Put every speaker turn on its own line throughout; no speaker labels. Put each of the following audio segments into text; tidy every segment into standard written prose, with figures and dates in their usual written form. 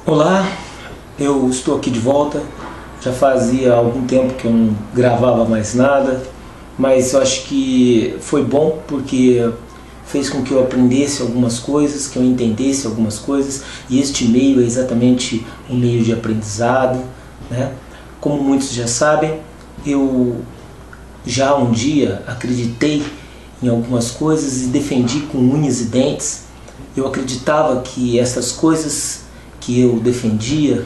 Olá, eu estou aqui de volta. Já fazia algum tempo que eu não gravava mais nada, mas eu acho que foi bom porque fez com que eu aprendesse algumas coisas, que eu entendesse algumas coisas, e este meio é exatamente um meio de aprendizado, né? Como muitos já sabem, eu já um dia acreditei em algumas coisas e defendi com unhas e dentes. Eu acreditava que essas coisas que eu defendia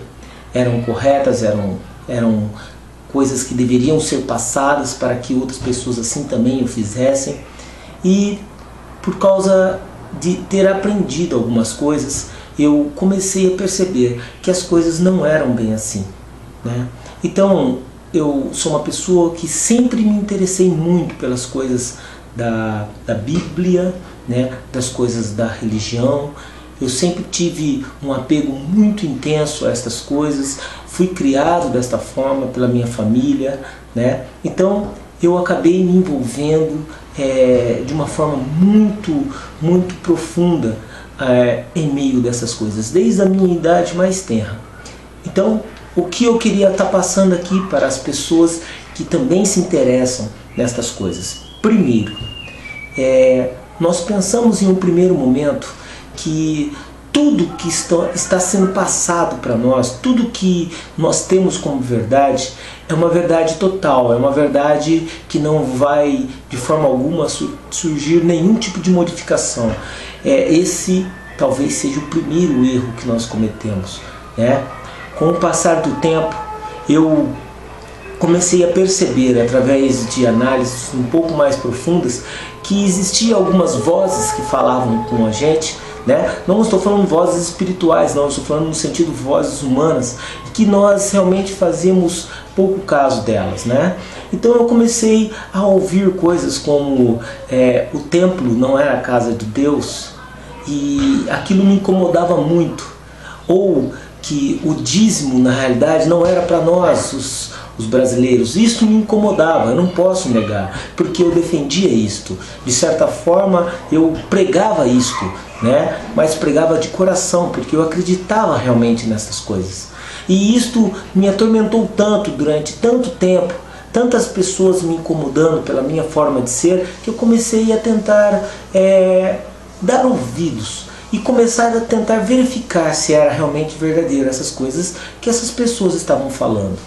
eram corretas, eram coisas que deveriam ser passadas para que outras pessoas assim também o fizessem. E por causa de ter aprendido algumas coisas, eu comecei a perceber que as coisas não eram bem assim, né? Então, eu sou uma pessoa que sempre me interessei muito pelas coisas da Bíblia, né? Das coisas da religião. Eu sempre tive um apego muito intenso a estas coisas, fui criado desta forma pela minha família, né? Então eu acabei me envolvendo de uma forma muito profunda em meio dessas coisas, desde a minha idade mais tenra. Então, o que eu queria estar passando aqui para as pessoas que também se interessam nestas coisas? Primeiro, nós pensamos em um primeiro momento que tudo que está sendo passado para nós, tudo que nós temos como verdade, é uma verdade total, é uma verdade que não vai de forma alguma surgir nenhum tipo de modificação. Esse talvez seja o primeiro erro que nós cometemos, né? Com o passar do tempo, eu comecei a perceber, através de análises um pouco mais profundas, que existiam algumas vozes que falavam com a gente, né? Não estou falando vozes espirituais, não, estou falando no sentido vozes humanas, que nós realmente fazemos pouco caso delas, né? Então eu comecei a ouvir coisas como o templo não era a casa de Deus, e aquilo me incomodava muito, ou que o dízimo na realidade não era para nós, os brasileiros. Isso me incomodava, eu não posso negar, porque eu defendia isto. De certa forma eu pregava isto, né? Mas pregava de coração, porque eu acreditava realmente nessas coisas. E isto me atormentou tanto durante tanto tempo, tantas pessoas me incomodando pela minha forma de ser, que eu comecei a tentar dar ouvidos e começar a tentar verificar se era realmente verdadeiro essas coisas que essas pessoas estavam falando.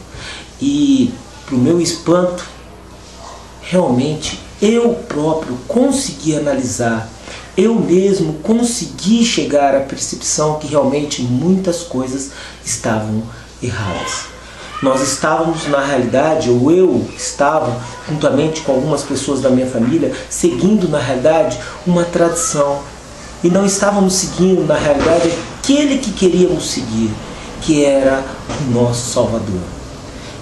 E, para o meu espanto, realmente eu próprio consegui analisar, eu mesmo consegui chegar à percepção que realmente muitas coisas estavam erradas. Nós estávamos, na realidade, ou eu estava, juntamente com algumas pessoas da minha família, seguindo, na realidade, uma tradição. E não estávamos seguindo, na realidade, aquele que queríamos seguir, que era o nosso Salvador.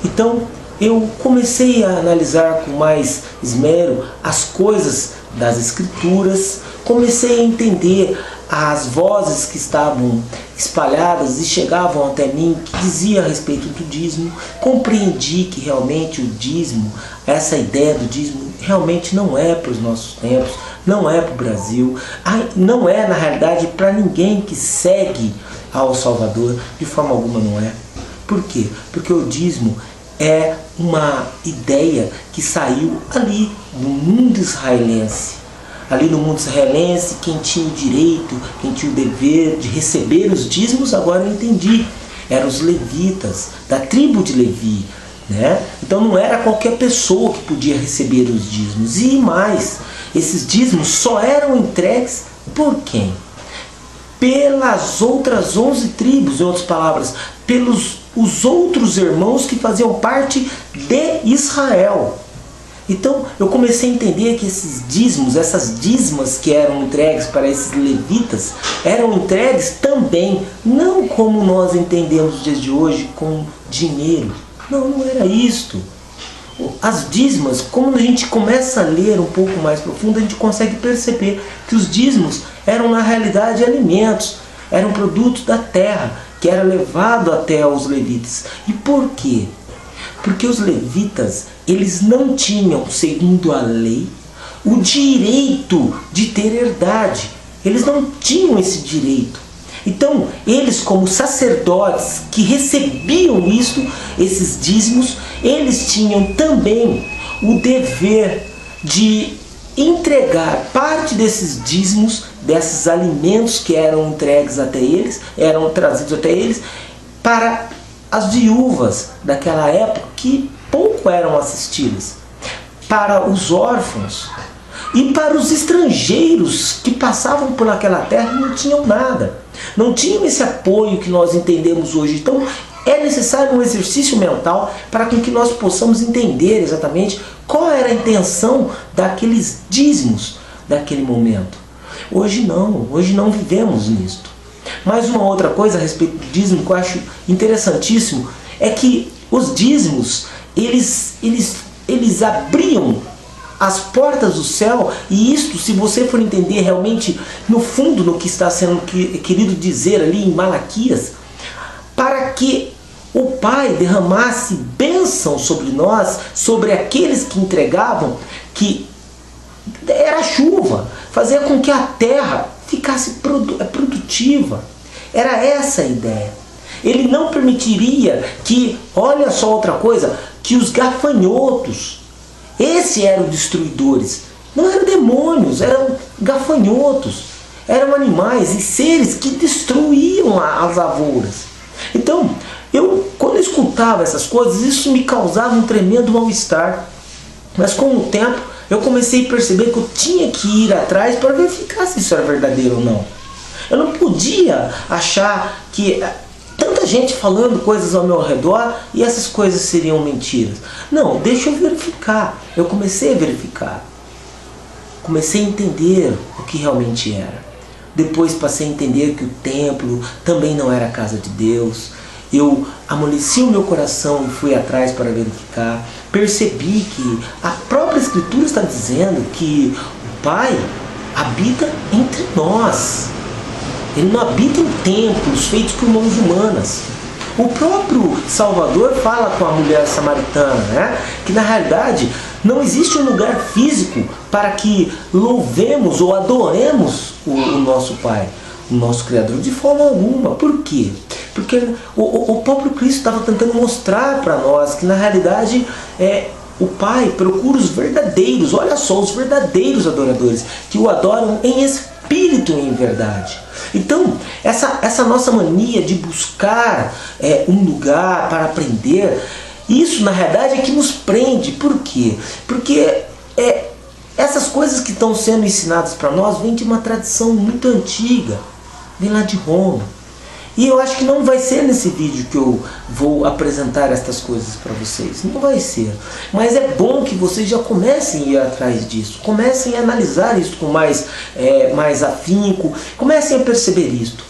Então, eu comecei a analisar com mais esmero as coisas das Escrituras, comecei a entender as vozes que estavam espalhadas e chegavam até mim, que dizia a respeito do dízimo. Compreendi que realmente o dízimo, essa ideia do dízimo, realmente não é para os nossos tempos, não é para o Brasil, não é na realidade para ninguém que segue ao Salvador, de forma alguma não é. Por quê? Porque o dízimo é uma ideia que saiu ali no mundo israelense. Ali no mundo israelense, quem tinha o direito, quem tinha o dever de receber os dízimos, agora eu entendi, eram os levitas, da tribo de Levi, né? Então não era qualquer pessoa que podia receber os dízimos. E mais, esses dízimos só eram entregues por quem? Pelas outras 11 tribos, em outras palavras, pelos os outros irmãos que faziam parte de Israel. Então eu comecei a entender que esses dízimos, essas dízmas que eram entregues para esses levitas, eram entregues também, não como nós entendemos nos dias de hoje, com dinheiro. Não era isto. As dízmas, como a gente começa a ler um pouco mais profundo, a gente consegue perceber que os dízimos eram na realidade alimentos, eram produtos da terra, que era levado até os levitas. E por quê? Porque os levitas, eles não tinham, segundo a lei, o direito de ter herdade. Eles não tinham esse direito. Então, eles como sacerdotes que recebiam isto, esses dízimos, eles tinham também o dever de entregar parte desses dízimos, desses alimentos que eram entregues até eles, eram trazidos até eles, para as viúvas daquela época que pouco eram assistidas, para os órfãos e para os estrangeiros que passavam por aquela terra e não tinham nada, não tinham esse apoio que nós entendemos hoje. Então é necessário um exercício mental para que nós possamos entender exatamente qual era a intenção daqueles dízimos daquele momento. Hoje não vivemos nisto. Mas uma outra coisa a respeito do dízimo que eu acho interessantíssimo é que os dízimos, eles abriam as portas do céu, e isto, se você for entender realmente no fundo no que está sendo querido dizer ali em Malaquias, para que o Pai derramasse bênção sobre nós, sobre aqueles que entregavam, que era chuva, fazia com que a terra ficasse produtiva. Era essa a ideia. Ele não permitiria que, olha só outra coisa, que os gafanhotos, esses eram destruidores, não eram demônios, eram gafanhotos, eram animais e seres que destruíam as lavouras. Então, quando eu escutava essas coisas, isso me causava um tremendo mal-estar. Mas com o tempo, eu comecei a perceber que eu tinha que ir atrás para verificar se isso era verdadeiro ou não. Eu não podia achar que tanta gente falando coisas ao meu redor e essas coisas seriam mentiras. Não, deixa eu verificar. Eu comecei a verificar. Comecei a entender o que realmente era. Depois passei a entender que o templo também não era a casa de Deus. Eu amoleci o meu coração e fui atrás para verificar. Percebi que a própria Escritura está dizendo que o Pai habita entre nós. Ele não habita em templos feitos por mãos humanas. O próprio Salvador fala com a mulher samaritana, né? Que na realidade não existe um lugar físico para que louvemos ou adoremos o nosso Pai, o nosso Criador, de forma alguma. Por quê? Porque o próprio Cristo estava tentando mostrar para nós que na realidade o Pai procura os verdadeiros, olha só, os verdadeiros adoradores, que o adoram em espírito e em verdade. Então, essa nossa mania de buscar um lugar para aprender, isso na realidade é que nos prende. Por quê? Porque essas coisas que estão sendo ensinadas para nós vêm de uma tradição muito antiga, vem lá de Roma. E eu acho que não vai ser nesse vídeo que eu vou apresentar estas coisas para vocês. Não vai ser. Mas é bom que vocês já comecem a ir atrás disso. Comecem a analisar isso com mais afinco. Comecem a perceber isto.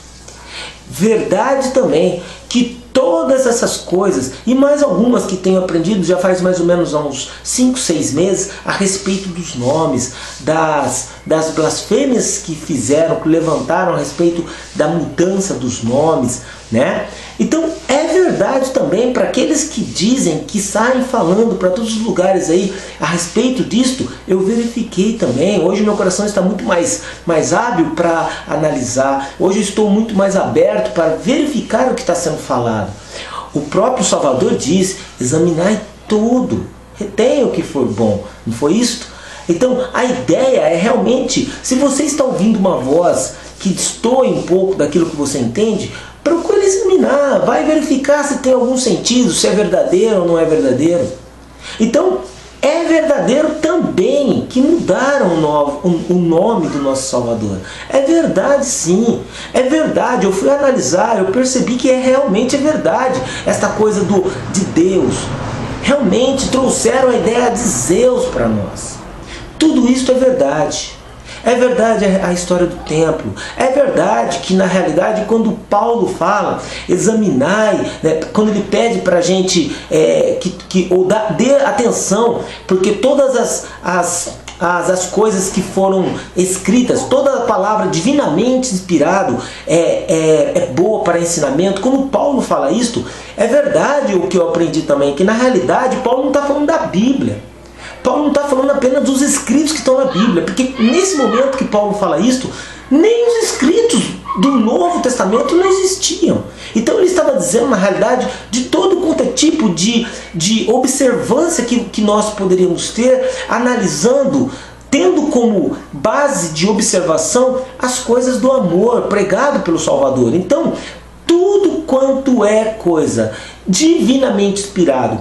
Verdade também que todas essas coisas, e mais algumas que tenho aprendido já faz mais ou menos uns 5, 6 meses, a respeito dos nomes, das blasfêmias que fizeram, que levantaram a respeito da mudança dos nomes, né? Então é verdade também para aqueles que dizem, que saem falando para todos os lugares aí a respeito disto. Eu verifiquei também. Hoje meu coração está muito mais hábil para analisar. Hoje eu estou muito mais aberto para verificar o que está sendo falado. O próprio Salvador diz: examinai tudo, retenha o que for bom. Não foi isto? Então a ideia é realmente, se você está ouvindo uma voz que destoe um pouco daquilo que você entende, procure examinar, vai verificar se tem algum sentido, se é verdadeiro ou não é verdadeiro. Então, é verdadeiro também que mudaram o nome do nosso Salvador. É verdade, sim. É verdade. Eu fui analisar, eu percebi que realmente é verdade. Esta coisa de Deus. Realmente trouxeram a ideia de Zeus para nós. Tudo isso é verdade. É verdade a história do templo. É verdade que na realidade quando Paulo fala, examinai, né, quando ele pede para a gente dê atenção, porque todas as coisas que foram escritas, toda a palavra divinamente inspirado é boa para ensinamento. Quando Paulo fala isto, é verdade o que eu aprendi também, que na realidade Paulo não está falando da Bíblia. Paulo não está falando apenas dos escritos que estão na Bíblia, porque nesse momento que Paulo fala isto, nem os escritos do Novo Testamento não existiam. Então ele estava dizendo, na realidade, de todo quanto é tipo de observância que nós poderíamos ter, analisando, tendo como base de observação as coisas do amor pregado pelo Salvador. Então, tudo quanto é coisa divinamente inspirado,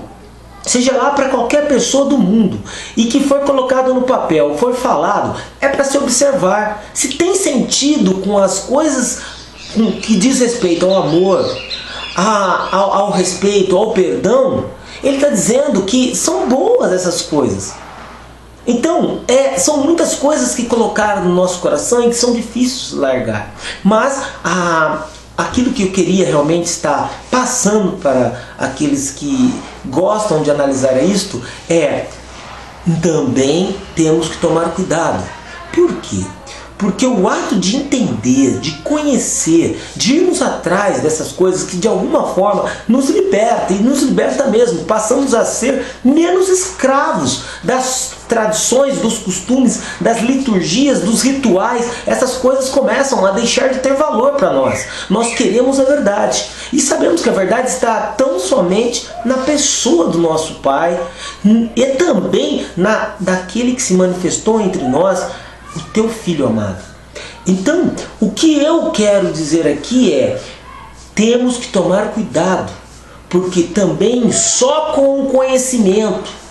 seja lá para qualquer pessoa do mundo, e que foi colocado no papel, foi falado, é para se observar se tem sentido com as coisas que diz respeito ao amor, ao respeito, ao perdão. Ele está dizendo que são boas essas coisas. Então, são muitas coisas que colocaram no nosso coração e que são difíceis de largar. Mas aquilo que eu queria realmente estar passando para aqueles que gostam de analisar isto também temos que tomar cuidado. Por quê? Porque o ato de entender, de conhecer, de irmos atrás dessas coisas que de alguma forma nos liberta, e nos liberta mesmo, passamos a ser menos escravos das tradições, dos costumes, das liturgias, dos rituais. Essas coisas começam a deixar de ter valor para nós. Nós queremos a verdade e sabemos que a verdade está tão somente na pessoa do nosso Pai e também daquele que se manifestou entre nós, o teu Filho amado. Então, o que eu quero dizer aqui temos que tomar cuidado, porque também só com o conhecimento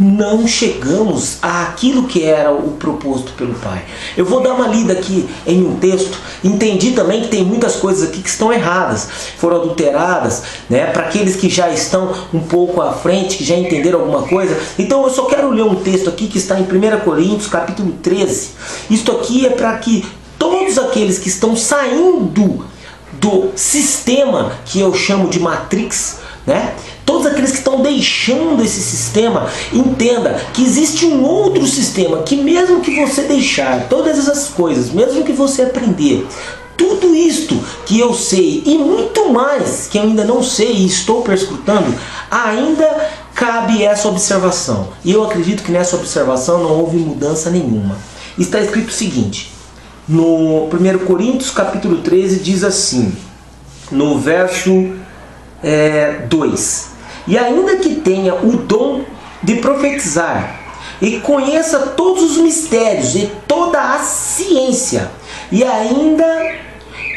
não chegamos àquilo que era o proposto pelo Pai. Eu vou dar uma lida aqui em um texto. Entendi também que tem muitas coisas aqui que estão erradas, foram adulteradas, né? Para aqueles que já estão um pouco à frente, que já entenderam alguma coisa. Então eu só quero ler um texto aqui que está em 1 Coríntios, capítulo 13. Isto aqui é para que todos aqueles que estão saindo do sistema que eu chamo de Matrix, né? Todos aqueles que estão deixando esse sistema, entenda que existe um outro sistema que, mesmo que você deixar todas essas coisas, mesmo que você aprender tudo isto que eu sei e muito mais que eu ainda não sei e estou perscrutando, ainda cabe essa observação. E eu acredito que nessa observação não houve mudança nenhuma. Está escrito o seguinte, no 1 Coríntios capítulo 13 diz assim, no verso 2: E ainda que tenha o dom de profetizar, e conheça todos os mistérios e toda a ciência, e ainda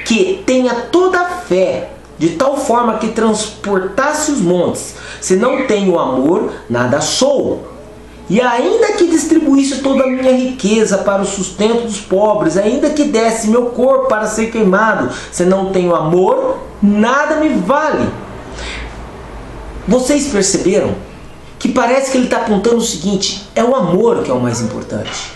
que tenha toda a fé, de tal forma que transportasse os montes, se não tenho amor, nada sou. E ainda que distribuísse toda a minha riqueza para o sustento dos pobres, ainda que desse meu corpo para ser queimado, se não tenho amor, nada me vale. Vocês perceberam que parece que ele está apontando o seguinte, é o amor que é o mais importante.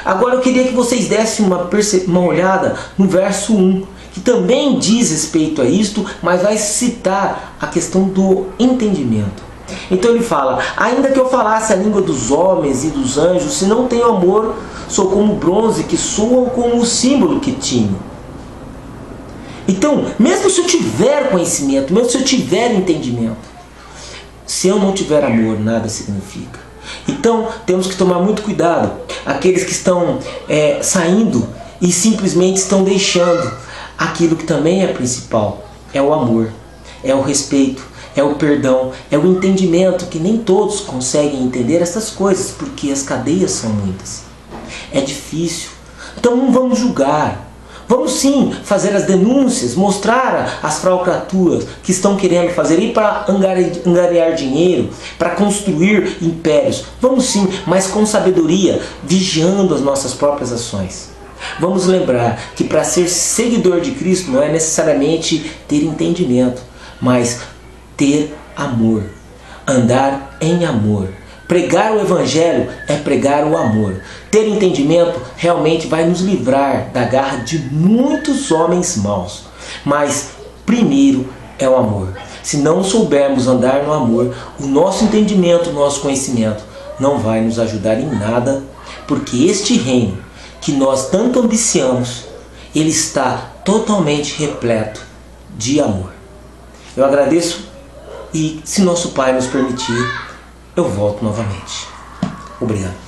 Agora eu queria que vocês dessem uma olhada no verso 1, que também diz respeito a isto, mas vai citar a questão do entendimento. Então ele fala, ainda que eu falasse a língua dos homens e dos anjos, se não tenho amor, sou como bronze que soa como o símbolo que tinha. Então, mesmo se eu tiver conhecimento, mesmo se eu tiver entendimento, se eu não tiver amor, nada significa. Então, temos que tomar muito cuidado. Aqueles que estão saindo e simplesmente estão deixando aquilo que também é principal. É o amor, é o respeito, é o perdão, é o entendimento, que nem todos conseguem entender essas coisas, porque as cadeias são muitas. É difícil. Então não vamos julgar. Vamos sim fazer as denúncias, mostrar as falcatruas que estão querendo fazer aí para angariar dinheiro, para construir impérios. Vamos sim, mas com sabedoria, vigiando as nossas próprias ações. Vamos lembrar que para ser seguidor de Cristo não é necessariamente ter entendimento, mas ter amor, andar em amor. Pregar o Evangelho é pregar o amor. Ter entendimento realmente vai nos livrar da garra de muitos homens maus. Mas primeiro é o amor. Se não soubermos andar no amor, o nosso entendimento, o nosso conhecimento não vai nos ajudar em nada, porque este reino que nós tanto ambiciamos, ele está totalmente repleto de amor. Eu agradeço e, se nosso Pai nos permitir, eu volto novamente. Obrigado.